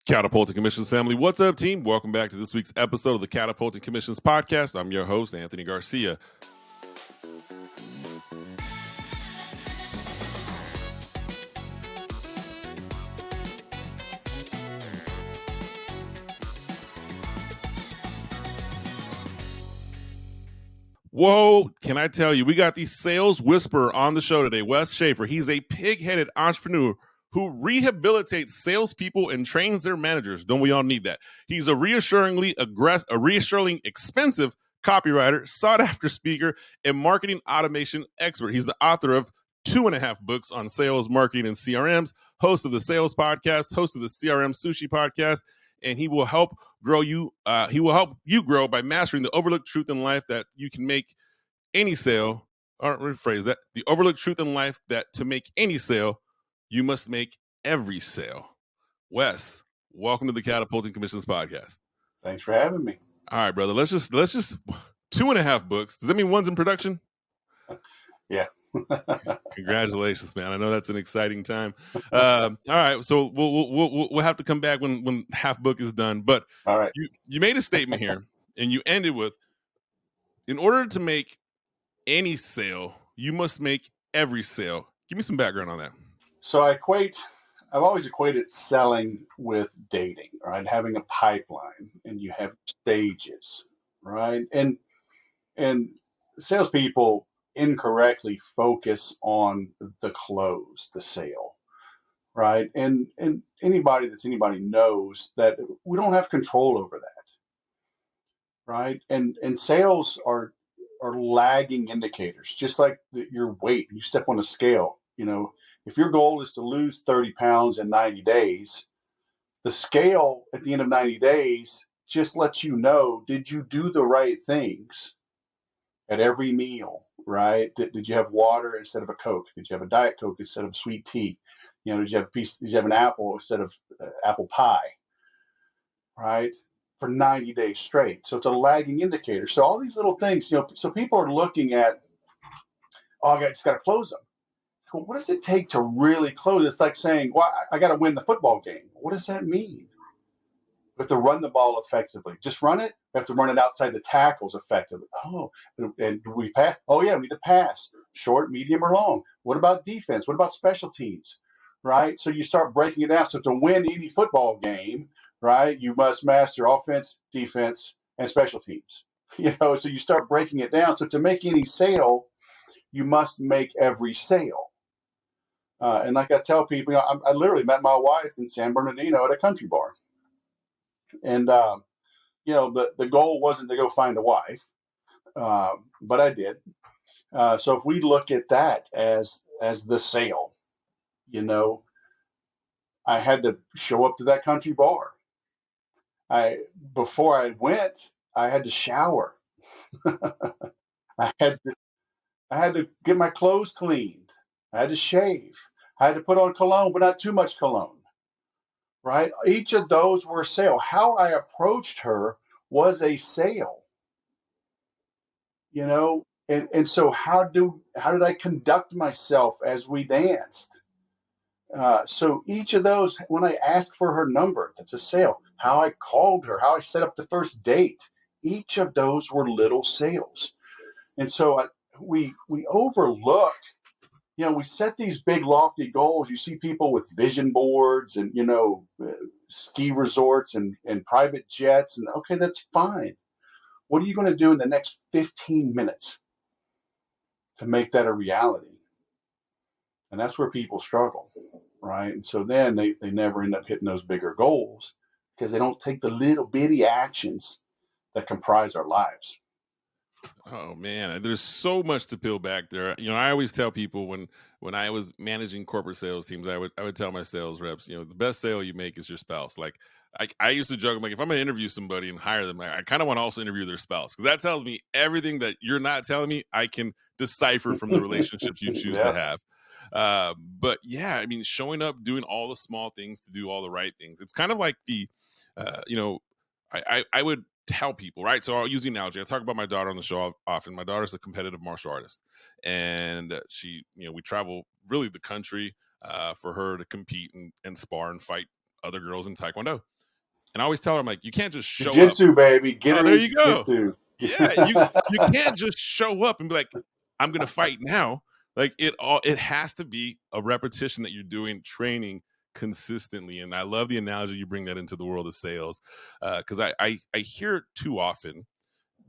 Catapulting Commissions family. What's up, team? Welcome back to this week's episode of the Catapulting Commissions podcast. I'm your host, Anthony Garcia. Whoa, can I tell you, we got the sales whisperer on the show today, Wes Schaefer. He's a pig-headed entrepreneur who rehabilitates salespeople and trains their managers. Don't we all need that? He's a reassuringly expensive copywriter, sought-after speaker, and marketing automation expert. He's the author of 2.5 books on sales, marketing, and CRMs, host of the Sales Podcast, host of the CRM Sushi Podcast, and he will help grow you. He will help you grow by mastering the overlooked truth in life that you can make any sale. Or rephrase that: the overlooked truth in life that to make any sale, you must make every sale. Wes, welcome to the Catapulting Commissions podcast. Thanks for having me. All right, brother. Let's just 2.5 books. Does that mean one's in production? Yeah. Congratulations, man. I know that's an exciting time. All right, so we'll have to come back when half book is done. But all right, you made a statement here, and you ended with, in order to make any sale, you must make every sale. Give me some background on that. So I've always equated selling with dating, right? Having a pipeline, and you have stages, right? And salespeople incorrectly focus on the close, the sale, right? And anybody knows that we don't have control over that, right? And sales are lagging indicators, just like your weight. You step on a scale, if your goal is to lose 30 pounds in 90 days, the scale at the end of 90 days just lets you know, did you do the right things at every meal, right? Did you have water instead of a Coke? Did you have a Diet Coke instead of sweet tea? Did you have an apple instead of apple pie, right? For 90 days straight. So it's a lagging indicator. So all these little things, so people are looking at, I just got to close them. Well, what does it take to really close? It's like saying, well, I got to win the football game. What does that mean? We have to run the ball effectively. Just run it. We have to run it outside the tackles effectively. Oh, and do we pass? Oh, yeah, we need to pass. Short, medium, or long. What about defense? What about special teams? Right? So you start breaking it down. So to win any football game, right, you must master offense, defense, and special teams. So you start breaking it down. So to make any sale, you must make every sale. And like I tell people, I literally met my wife in San Bernardino at a country bar. And, the goal wasn't to go find a wife, but I did. So if we look at that as the sale, I had to show up to that country bar. Before I went, I had to shower. I had to get my clothes cleaned. I had to shave. I had to put on cologne, but not too much cologne, right? Each of those were a sale. How I approached her was a sale, and so how did I conduct myself as we danced? So each of those, when I asked for her number, that's a sale. How I called her, how I set up the first date, each of those were little sales. And so we overlook, we set these big lofty goals. You see people with vision boards and, ski resorts and private jets. And okay, that's fine. What are you going to do in the next 15 minutes to make that a reality? And that's where people struggle, right? And so then they never end up hitting those bigger goals because they don't take the little bitty actions that comprise our lives. Oh man, there's so much to peel back there. I always tell people when I was managing corporate sales teams, I would tell my sales reps, the best sale you make is your spouse. Like I used to joke, I'm like, if I'm going to interview somebody and hire them, I kind of want to also interview their spouse, because that tells me everything that you're not telling me. I can decipher from the relationships you choose to have. But yeah, I mean, showing up, doing all the small things to do all the right things. It's kind of like I would tell people, right? So I'll use the analogy. I talk about my daughter on the show often. My daughter's a competitive martial artist, and she, we travel really the country for her to compete and spar and fight other girls in Taekwondo. And I always tell her, I'm like, you can't just show up. Jiu-jitsu, baby. Get Oh, her there in you go. jiu-jitsu. Yeah, you can't just show up and be like, I'm gonna fight now. Like it has to be a repetition that you're doing, training consistently. And I love the analogy you bring that into the world of sales, because I hear it too often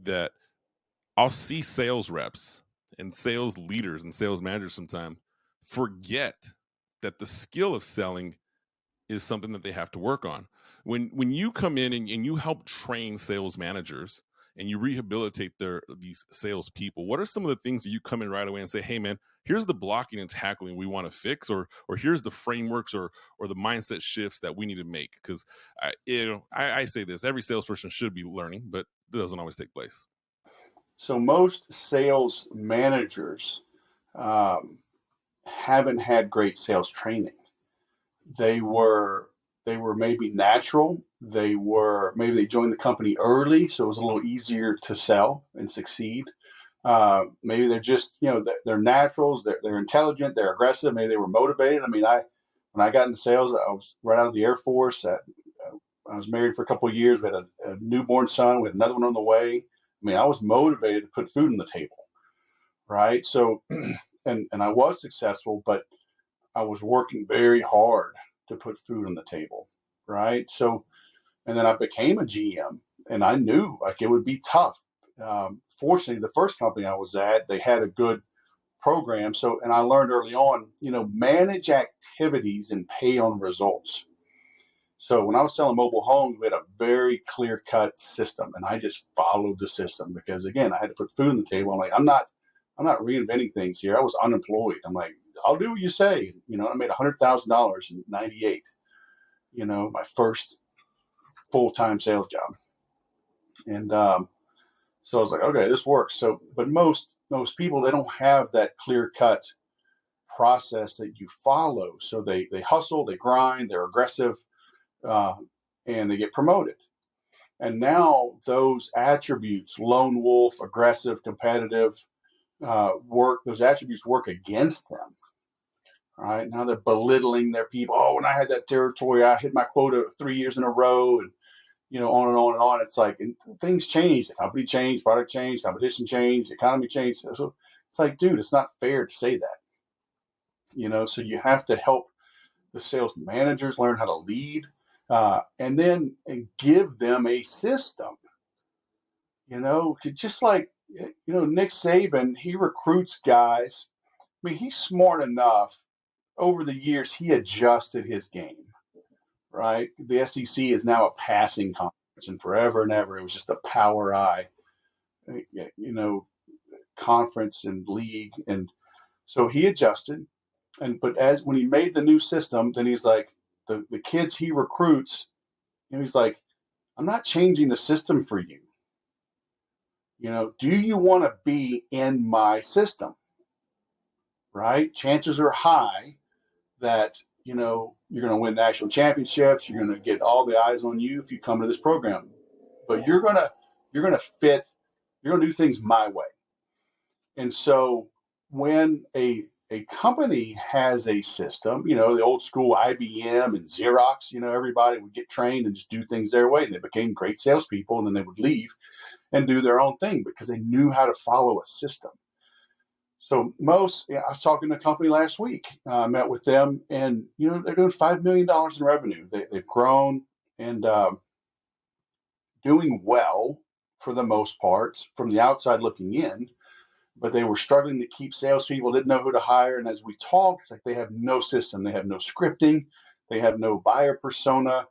that I'll see sales reps and sales leaders and sales managers sometimes forget that the skill of selling is something that they have to work on. When you come in and you help train sales managers and you rehabilitate these sales people, what are some of the things that you come in right away and say, hey man, here's the blocking and tackling we want to fix, or here's the frameworks or the mindset shifts that we need to make? Because I say this, every salesperson should be learning, but it doesn't always take place. So most sales managers haven't had great sales training. They were maybe natural. Maybe they joined the company early, so it was a little easier to sell and succeed. Maybe they're just, they're naturals. They're intelligent. They're aggressive. Maybe they were motivated. I mean, when I got into sales, I was right out of the Air Force. I was married for a couple of years. We had a newborn son. We had another one on the way. I mean, I was motivated to put food on the table, right? So, and I was successful, but I was working very hard to put food on the table, right? So, and then I became a GM, and I knew like it would be tough. Fortunately, the first company I was at, they had a good program. So, and I learned early on, manage activities and pay on results. So when I was selling mobile homes, we had a very clear cut system, and I just followed the system because again, I had to put food on the table. I'm like, I'm not reinventing things here. I was unemployed. I'm like, I'll do what you say. I made $100,000 in '98. My first full-time sales job, and so I was like, okay, this works. So, but most people, they don't have that clear-cut process that you follow. So they hustle, they grind, they're aggressive, and they get promoted. And now those attributes, lone wolf, aggressive, competitive, those attributes work against them. Right now they're belittling their people. Oh, when I had that territory, I hit my quota 3 years in a row, and on and on and on. It's like, and things change. The company changed, product changed, competition changed, economy changed. So it's like, dude, it's not fair to say that. So you have to help the sales managers learn how to lead, and then give them a system. Just like Nick Saban, he recruits guys. I mean, he's smart enough. Over the years, he adjusted his game, right? The SEC is now a passing conference, and forever and ever, it was just a power eye, conference and league. And so he adjusted. But when he made the new system, then he's like, the kids he recruits, he's like, I'm not changing the system for you. Do you want to be in my system? Right? Chances are high that you're going to win national championships. You're going to get all the eyes on you if you come to this program. But you're going to fit. You're going to do things my way. And so when a company has a system, the old school IBM and Xerox, everybody would get trained and just do things their way. And they became great salespeople, and then they would leave and do their own thing because they knew how to follow a system. So I was talking to a company last week, met with them, and they're doing $5 million in revenue. They've grown and doing well for the most part from the outside looking in, but they were struggling to keep salespeople, didn't know who to hire. And as we talk, it's like they have no system, they have no scripting, they have no buyer persona,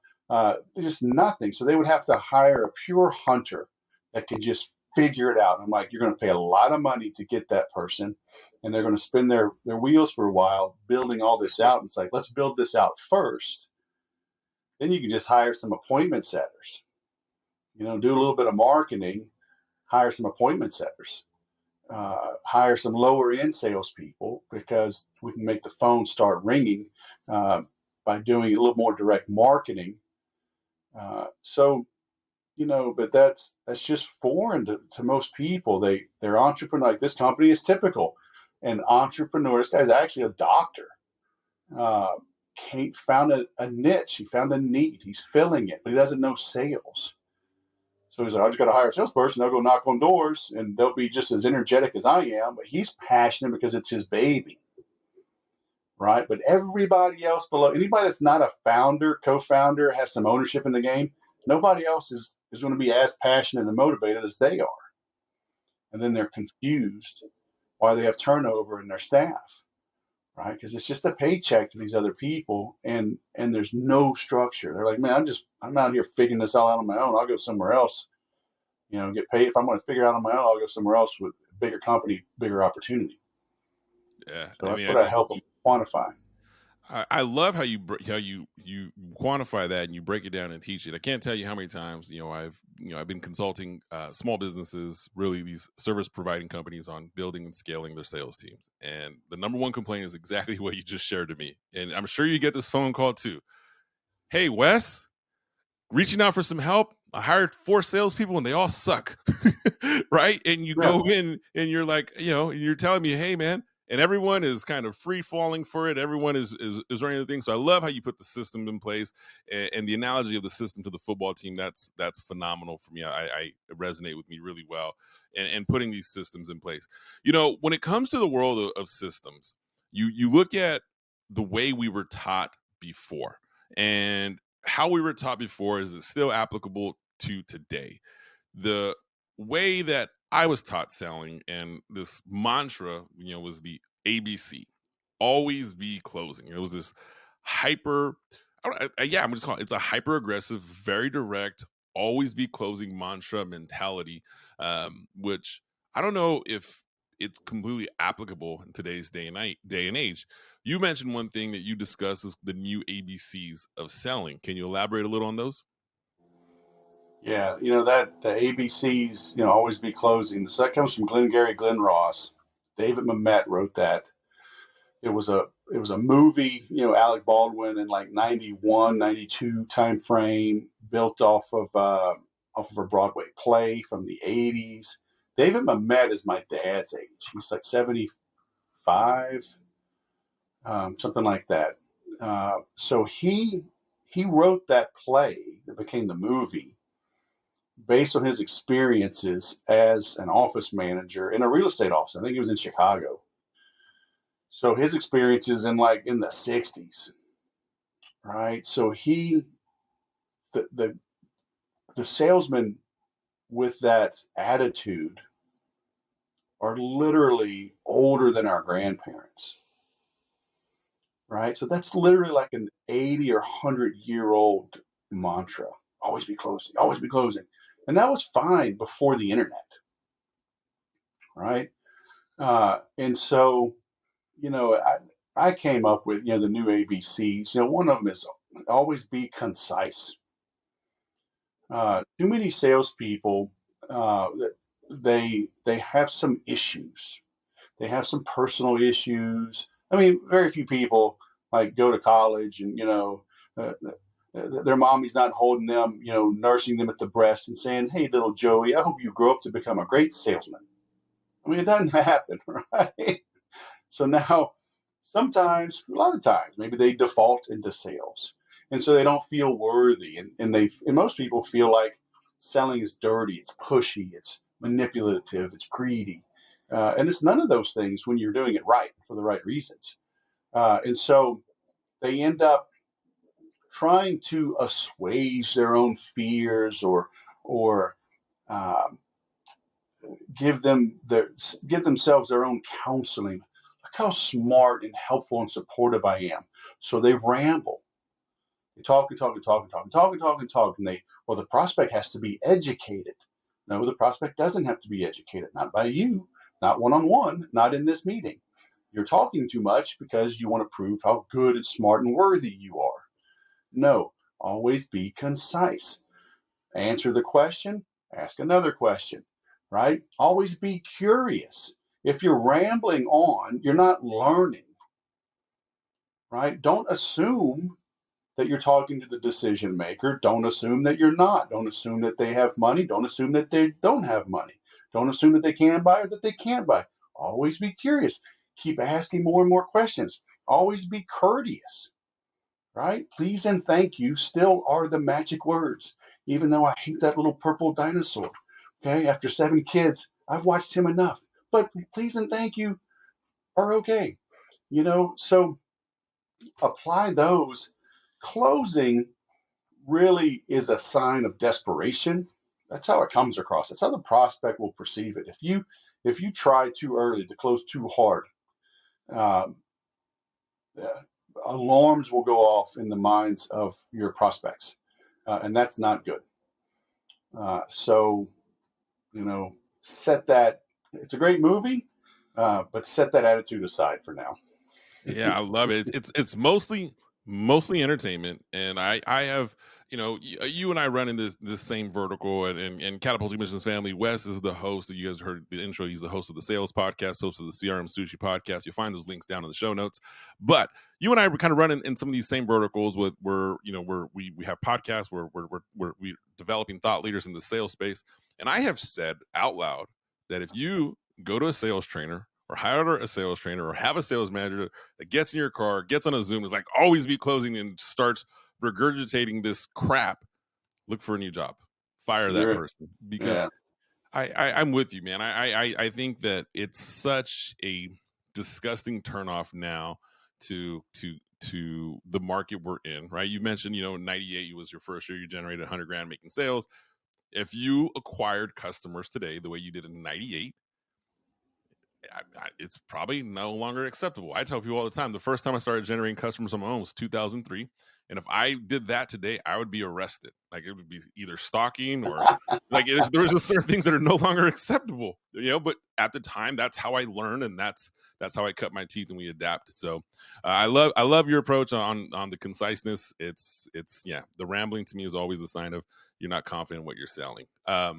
just nothing. So they would have to hire a pure hunter that could just figure it out. I'm like, you're going to pay a lot of money to get that person, and they're going to spin their wheels for a while building all this out. And it's like, let's build this out first. Then you can just hire some appointment setters, do a little bit of marketing, hire some appointment setters, hire some lower end salespeople, because we can make the phone start ringing by doing a little more direct marketing. But that's just foreign to most people. They're entrepreneur. Like, this company is typical. An entrepreneur. This guy's actually a doctor. found a niche. He found a need. He's filling it, but he doesn't know sales. So he's like, I just got to hire a salesperson. They'll go knock on doors and they'll be just as energetic as I am. But he's passionate because it's his baby, right? But everybody else below, anybody that's not a founder, co-founder, has some ownership in the game, nobody else is going to be as passionate and motivated as they are. And then they're confused why they have turnover in their staff, right? Because it's just a paycheck to these other people, and there's no structure. They're like, man, I'm out here figuring this all out on my own. I'll go somewhere else, get paid. If I'm going to figure it out on my own, I'll go somewhere else with a bigger company, bigger opportunity. Yeah, So that's what I help them quantify. I love how you quantify that and you break it down and teach it. I can't tell you how many times I've been consulting small businesses, really these service providing companies, on building and scaling their sales teams. And the number one complaint is exactly what you just shared to me. And I'm sure you get this phone call too. Hey, Wes, reaching out for some help. I hired 4 salespeople and they all suck, right? And you go in and you're like, you're telling me, hey, man. And everyone is kind of free falling for it. Everyone is running the thing. So I love how you put the system in place, and the analogy of the system to the football team. That's phenomenal for me. I resonate with me really well. And putting these systems in place. When it comes to the world of systems, you look at the way we were taught before, and how we were taught before is still applicable to today. The way that I was taught selling, and this mantra, was the ABC, always be closing. It was this hyper, I'm just calling it, it's a hyper aggressive, very direct, always be closing mantra mentality, which I don't know if it's completely applicable in today's day and age. You mentioned one thing that you discussed is the new ABCs of selling. Can you elaborate a little on those? Yeah, that the ABCs, always be closing. So that comes from Glenn Ross. David Mamet wrote that. It was a movie, Alec Baldwin in like 91, 92 time frame, built off of a Broadway play from the 80s. David Mamet is my dad's age. He's like 75, something like that. So he wrote that play that became the movie based on his experiences as an office manager in a real estate office. I think he was in Chicago. So his experiences in the 60s, right? So the salesmen with that attitude are literally older than our grandparents, right? So that's literally like an 80 or 100-year-old mantra. Always be closing, always be closing. And that was fine before the internet, right? And so, I came up with, the new ABCs. One of them is always be concise. Too many salespeople, that they have some issues. They have some personal issues. I mean, very few people like go to college and, their mommy's not holding them, nursing them at the breast and saying, hey, little Joey, I hope you grow up to become a great salesman. I mean, it doesn't happen, right? So now, sometimes, a lot of times, maybe they default into sales. And so they don't feel worthy. And most people feel like selling is dirty, it's pushy, it's manipulative, it's greedy. And it's none of those things when you're doing it right for the right reasons. And so they end up trying to assuage their own fears or um, give themselves their own counseling. Look how smart and helpful and supportive I am. So they ramble. They talk and talk and talk and talk and talk and talk and talk. And the prospect has to be educated. No, the prospect doesn't have to be educated. Not by you, not one-on-one, not in this meeting. You're talking too much because you want to prove how good and smart and worthy you are. No, always be concise. Answer the question, ask another question, right? Always be curious. If you're rambling on, you're not learning, right? Don't assume that you're talking to the decision maker. Don't assume that you're not. Don't assume that they have money. Don't assume that they don't have money. Don't assume that they can buy or that they can't buy. Always be curious. Keep asking more and more questions. Always be courteous. right? Please and thank you still are the magic words, even though I hate that little purple dinosaur. Okay, after 7 kids, I've watched him enough. But please and thank you are okay. So apply those. Closing really is a sign of desperation. That's how it comes across. That's how the prospect will perceive it. If you try too early to close too hard, um, uh, alarms will go off in the minds of your prospects, and that's not good. So set that. It's a great movie, but set that attitude aside for now. Yeah, I love it. It's mostly entertainment, and I have you and I run in this same vertical, and Catapulting Commissions family. Wes is the host. You guys heard the intro. He's the host of the Sales Podcast, host of the CRM Sushi Podcast. You'll find those links down in the show notes. But you and I kind of run in some of these same verticals. We have podcasts where we're developing thought leaders in the sales space, and I have said out loud that if you go to a sales trainer or hire a sales trainer or have a sales manager that gets in your car, gets on a Zoom, is like always be closing and starts regurgitating this crap, look for a new job. Fire that person. Because Yeah. I'm with you, man. I think that it's such a disgusting turnoff now to the market we're in, right? You mentioned, 98 was your first year, you generated 100 grand making sales. If you acquired customers today the way you did in 98, it's probably no longer acceptable. I tell people all the time, the first time I started generating customers on my own was 2003. And if I did that today, I would be arrested. Like, it would be either stalking or like there's just certain things that are no longer acceptable, but at the time, that's how I learned. And that's how I cut my teeth and we adapt. So I love your approach on the conciseness. It's the rambling to me is always a sign of you're not confident in what you're selling. I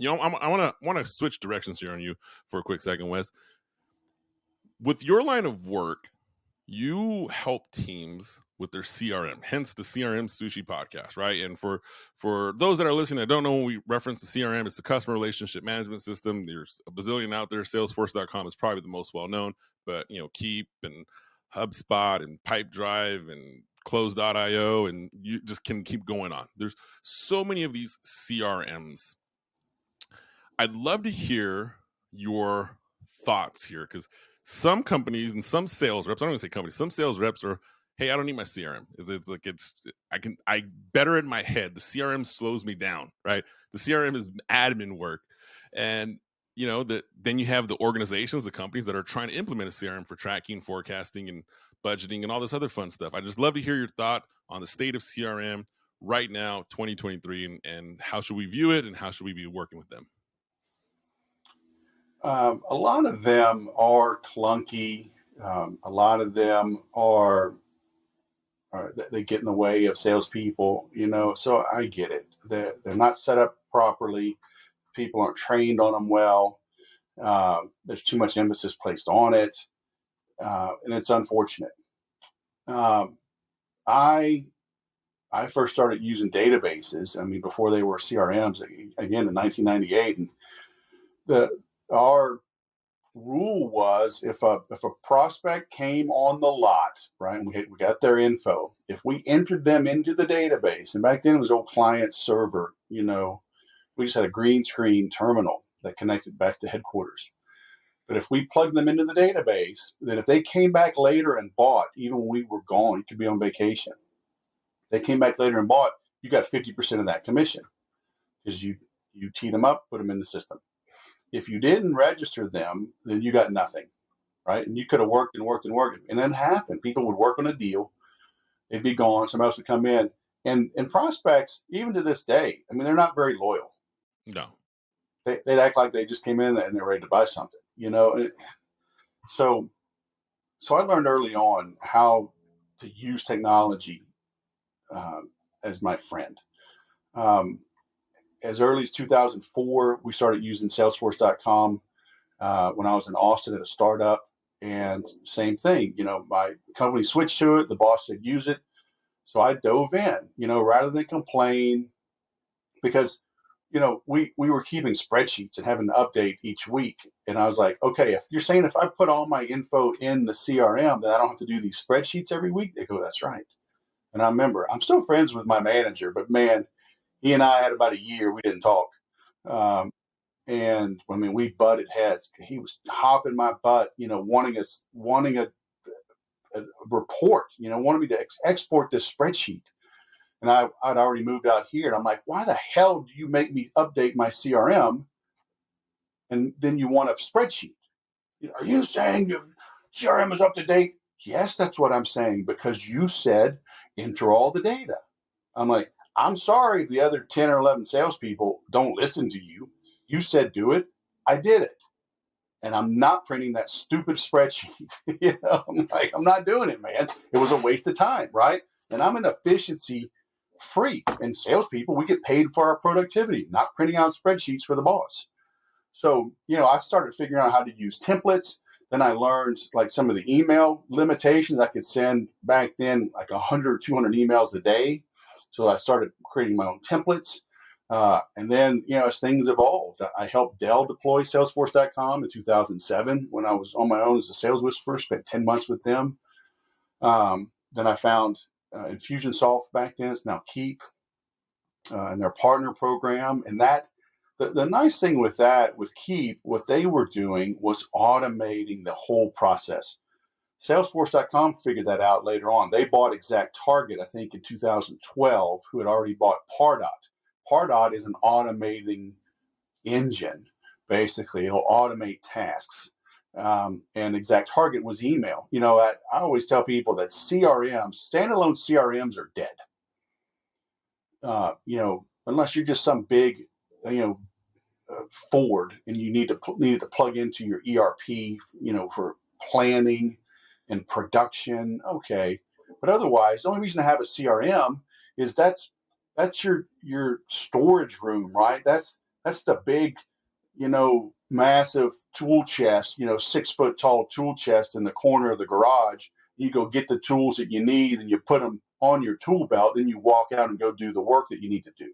want to switch directions here on you for a quick second, Wes. With your line of work, you help teams with their CRM, hence the CRM Sushi Podcast, right? And for those that are listening that don't know, when we reference the CRM, it's the customer relationship management system. There's a bazillion out there. Salesforce.com is probably the most well-known, but Keep and HubSpot and Pipedrive and Close.io, and you just can keep going on. There's so many of these CRMs. I'd love to hear your thoughts here, because some companies and some sales reps, I don't even say companies, some sales reps are, hey, I don't need my CRM. I better in my head. The CRM slows me down, right? The CRM is admin work. And then you have the organizations, the companies that are trying to implement a CRM for tracking, forecasting, and budgeting and all this other fun stuff. I just love to hear your thought on the state of CRM right now, 2023, and how should we view it and how should we be working with them? A lot of them are clunky. A lot of them they get in the way of salespeople, so I get it. They're not set up properly. People aren't trained on them well. There's too much emphasis placed on it, and it's unfortunate. I first started using databases. I mean, before they were CRMs, again in 1998, and our rule was if a prospect came on the lot, right, and we got their info, if we entered them into the database, and back then it was old client server, we just had a green screen terminal that connected back to headquarters. But if we plugged them into the database, then if they came back later and bought, even when we were gone, you could be on vacation, they came back later and bought, you got 50% of that commission because you teed them up, put them in the system. If you didn't register them, then you got nothing, right? And you could have worked and worked and worked. And then it happened. People would work on a deal. They'd be gone. Somebody else would come in. And prospects, even to this day, I mean, they're not very loyal. No. They'd act like they just came in and they're ready to buy something, So I learned early on how to use technology as my friend. As early as 2004, we started using Salesforce.com when I was in Austin at a startup. And same thing, my company switched to it. The boss said, use it. So I dove in, rather than complain, because, we were keeping spreadsheets and having to update each week. And I was like, okay, if you're saying if I put all my info in the CRM, then I don't have to do these spreadsheets every week. They go, that's right. And I remember, I'm still friends with my manager, but man, he and I had about a year we didn't talk. Um, and I mean, we butted heads. He was hopping my butt, wanting a report, wanting me to export this spreadsheet. And I'd already moved out here, and I'm like, why the hell do you make me update my CRM and then you want a spreadsheet? Are you saying your CRM is up to date? Yes, that's what I'm saying, because you said enter all the data. I'm like, I'm sorry if the other 10 or 11 salespeople don't listen to you. You said do it. I did it. And I'm not printing that stupid spreadsheet. I'm like, I'm not doing it, man. It was a waste of time, right? And I'm an efficiency freak. And salespeople, we get paid for our productivity, not printing out spreadsheets for the boss. So, I started figuring out how to use templates. Then I learned like some of the email limitations. I could send back then like 100, 200 emails a day. So I started creating my own templates. And then, as things evolved, I helped Dell deploy Salesforce.com in 2007 when I was on my own as a sales whisperer, spent 10 months with them. Then I found Infusionsoft back then. It's now Keep, and their partner program. And the nice thing with that, with Keep, what they were doing was automating the whole process. Salesforce.com figured that out later on. They bought ExactTarget, I think, in 2012, who had already bought Pardot. Pardot is an automating engine. Basically, it'll automate tasks. And ExactTarget was email. I always tell people that standalone CRMs are dead. Unless you're just some big, Ford, and you needed to plug into your ERP, for planning and production. Okay, but otherwise, the only reason to have a CRM is that's your storage room, right? That's the big, massive tool chest, 6 foot tall tool chest in the corner of the garage. You go get the tools that you need, and you put them on your tool belt. Then you walk out and go do the work that you need to do.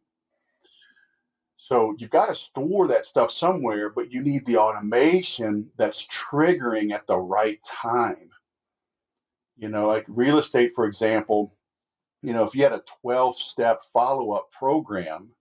So you've got to store that stuff somewhere, but you need the automation that's triggering at the right time. Like real estate, for example, if you had a 12-step follow-up program,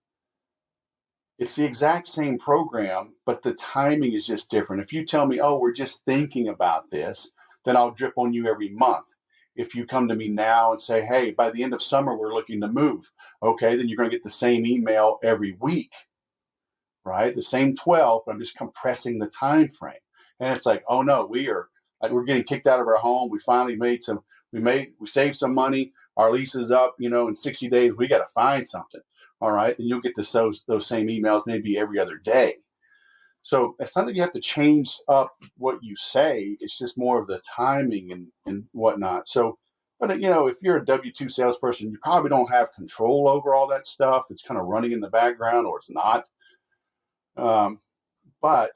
it's the exact same program, but the timing is just different. If you tell me, oh, we're just thinking about this, then I'll drip on you every month. If you come to me now and say, hey, by the end of summer, we're looking to move, okay, then you're going to get the same email every week. Right? The same 12, but I'm just compressing the time frame. And it's like, oh no, we're getting kicked out of our home. We finally we saved some money. Our lease is up, in 60 days, we got to find something. All right. Then you'll get those same emails maybe every other day. So it's not that you have to change up what you say. It's just more of the timing and whatnot. So, but if you're a W-2 salesperson, you probably don't have control over all that stuff. It's kind of running in the background, or it's not. But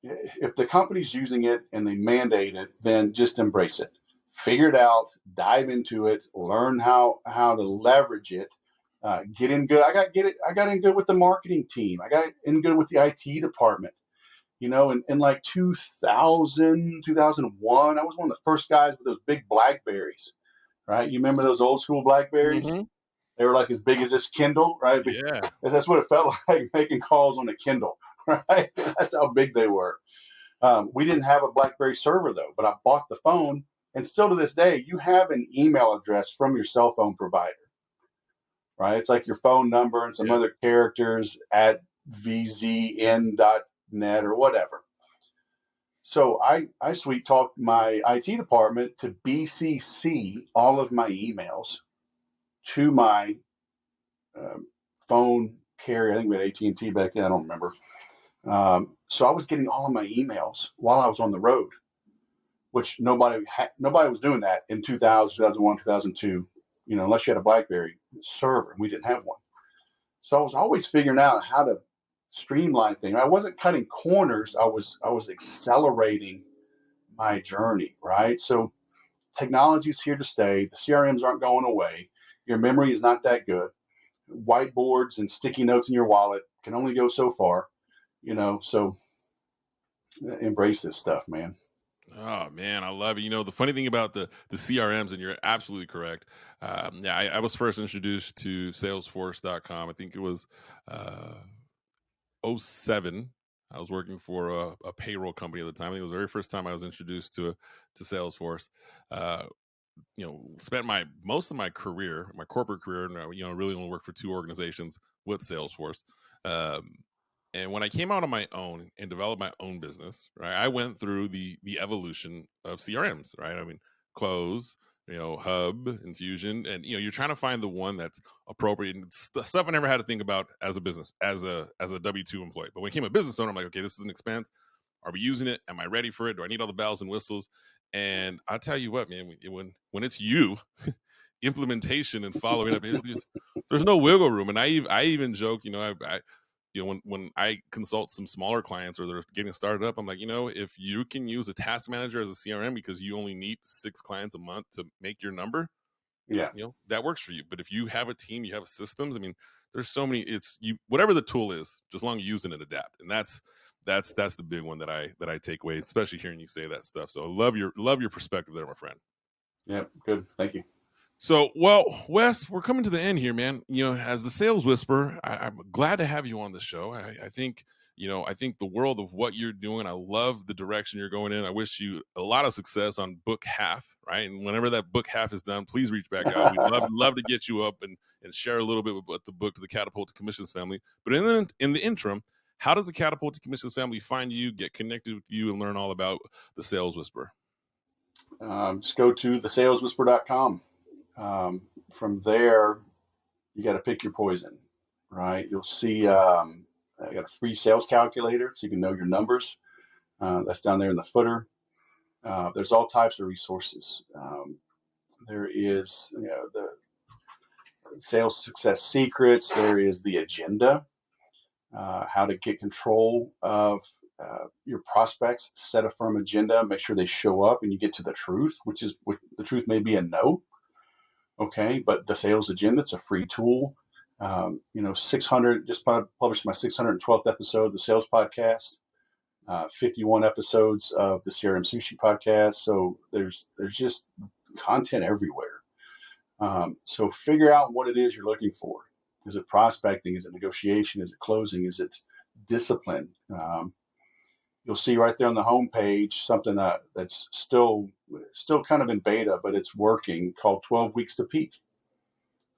if the company's using it and they mandate it, then just embrace it. Figure it out, dive into it, learn how to leverage it, get in good. I got in good with the marketing team. I got in good with the IT department. In like 2000, 2001, I was one of the first guys with those big Blackberries, right? You remember those old school Blackberries? Mm-hmm. They were like as big as this Kindle, right? Yeah. That's what it felt like, making calls on a Kindle, right? That's how big they were. We didn't have a BlackBerry server though, but I bought the phone, and still to this day, you have an email address from your cell phone provider, right? It's like your phone number and some other characters at vzn.net or whatever. So I sweet talked my IT department to BCC all of my emails to my phone carrier. I think we had AT&T back then. I don't remember. So I was getting all of my emails while I was on the road, which nobody was doing that in 2000, 2001, 2002. Unless you had a BlackBerry server, and we didn't have one. So I was always figuring out how to streamline things. I wasn't cutting corners. I was accelerating my journey, right? So technology is here to stay. The CRMs aren't going away. Your memory is not that good. Whiteboards and sticky notes in your wallet can only go so far, so embrace this stuff, man. Oh man, I love it. The funny thing about the CRMs, and you're absolutely correct. Yeah, I was first introduced to Salesforce.com. I think it was uh, '07. I was working for a payroll company at the time. I think it was the very first time I was introduced to Salesforce. Uh, spent most of my career, my corporate career, and really only worked for two organizations with Salesforce. Um, and when I came out on my own and developed my own business, right, I went through the evolution of CRMs, right? I mean, Close, Hub, Infusion, and you're trying to find the one that's appropriate. And stuff I never had to think about as a business, as a W-2 employee. But when I became a business owner, I'm like, okay, this is an expense. Are we using it? Am I ready for it? Do I need all the bells and whistles? And I tell you what, man, when it's you, implementation and following up, there's no wiggle room. And I even joke, when I consult some smaller clients or they're getting started up, I'm like, if you can use a task manager as a CRM because you only need 6 clients a month to make your number, Yeah. that works for you. But if you have a team, you have systems. I mean, there's so many. Whatever the tool is, just long as you use it and adapt. And that's the big one that I take away, especially hearing you say that stuff. So I love your perspective there, my friend. Yeah. Good. Thank you. So, well, Wes, we're coming to the end here, man. As the sales whisperer, I'm glad to have you on the show. I think, I think the world of what you're doing. I love the direction you're going in. I wish you a lot of success on book half, right? And whenever that book half is done, please reach back out. We'd love to get you up and share a little bit about the book to the Catapulting Commissions family. But in the interim, how does the Catapulting Commissions family find you, get connected with you, and learn all about the Sales Whisperer? Just go to thesaleswhisper.com. From there, you got to pick your poison, right? You'll see I got a free sales calculator so you can know your numbers. That's down there in the footer. There's all types of resources. There is the sales success secrets. There is the agenda, how to get control of your prospects, set a firm agenda, make sure they show up and you get to the truth, which the truth may be a no. Okay, but the sales agenda, it's a free tool. 600, just published my 612th episode of the sales podcast, 51 episodes of the CRM Sushi podcast. So there's just content everywhere. So figure out what it is you're looking for. Is it prospecting? Is it negotiation? Is it closing? Is it discipline? You'll see right there on the homepage something that's still kind of in beta, but it's working, called 12 Weeks to Peak.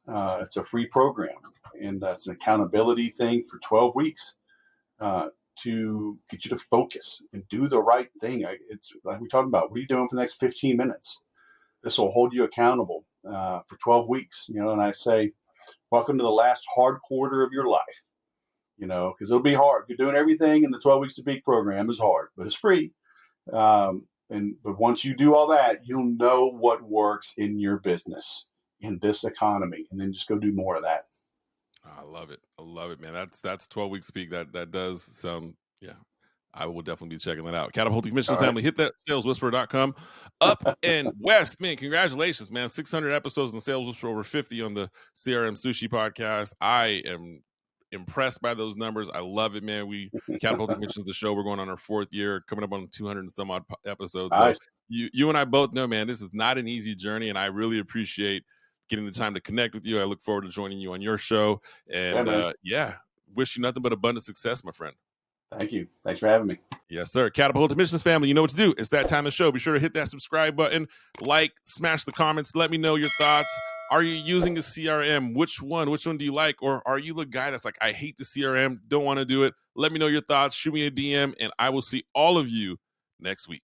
It's a free program, and that's an accountability thing for 12 weeks to get you to focus and do the right thing. It's like we talked about, what are you doing for the next 15 minutes? This will hold you accountable for 12 weeks. And I say, welcome to the last hard quarter of your life. Because it'll be hard. You're doing everything in the 12 Weeks to Peak program is hard, but it's free. But once you do all that, you'll know what works in your business in this economy, and then just go do more of that. I love it, man. That's 12 Weeks to Peak. That does sound, yeah. I will definitely be checking that out. Catapulting Commissions family, hit that saleswhisperer.com. Up and west, man. Congratulations, man. 600 episodes in the Sales Whisperer, over 50 on the CRM Sushi podcast. I am impressed by those numbers. I love it, man. Catapulting Commissions, the show, we're going on our 4th year, coming up on 200 and some odd episodes. Nice. So you and I both know, man, this is not an easy journey, and I really appreciate getting the time to connect with you. I look forward to joining you on your show. And wish you nothing but abundant success, my friend. Thank you. Thanks for having me. Yes, sir. Catapulting Commissions family, you know what to do. It's that time of the show. Be sure to hit that subscribe button, smash the comments. Let me know your thoughts. Are you using a CRM? Which one do you like? Or are you the guy that's like, I hate the CRM, don't want to do it? Let me know your thoughts. Shoot me a DM, and I will see all of you next week.